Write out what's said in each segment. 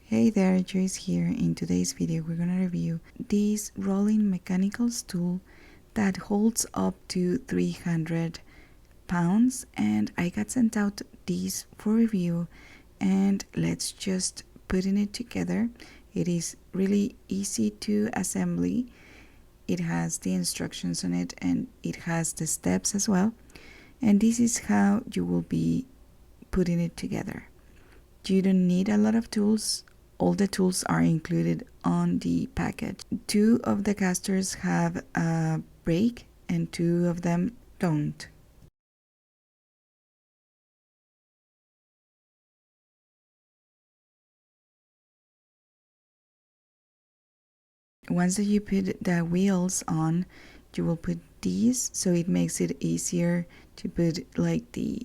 Hey there, Joyce here. In today's video we're gonna review this rolling mechanical stool that holds up to 300 pounds, and I got sent out these for review, and let's just putting it together. It is really easy to assembly. It has the instructions on it and it has the steps as well, and this is how you will be putting it together. You don't need a lot of tools. All the tools are included on the package. Two of the casters have a brake and two of them don't. Once that you put the wheels on, you will put these, so it makes it easier to put like the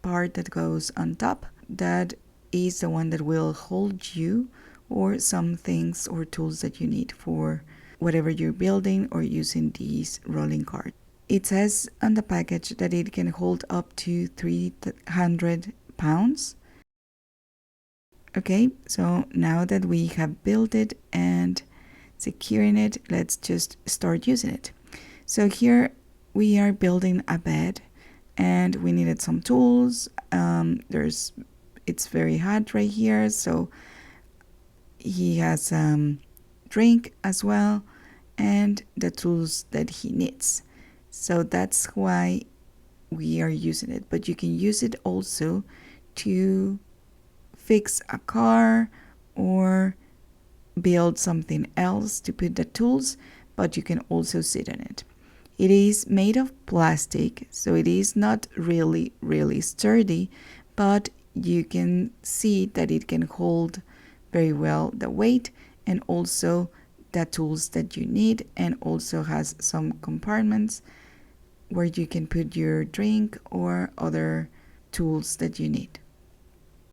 part that goes on top. That is the one that will hold you or some things or tools that you need for whatever you're building or using these rolling carts. It says on the package that it can hold up to 300 pounds. Okay, so now that we have built it and securing it, let's just start using it. So here we are building a bed and we needed some tools. It's very hot right here, so he has drink as well and the tools that he needs. So that's why we are using it, but you can use it also to fix a car or build something else to put the tools, but you can also sit on it. It is made of plastic, so it is not really sturdy, but you can see that it can hold very well the weight and also the tools that you need, and also has some compartments where you can put your drink or other tools that you need.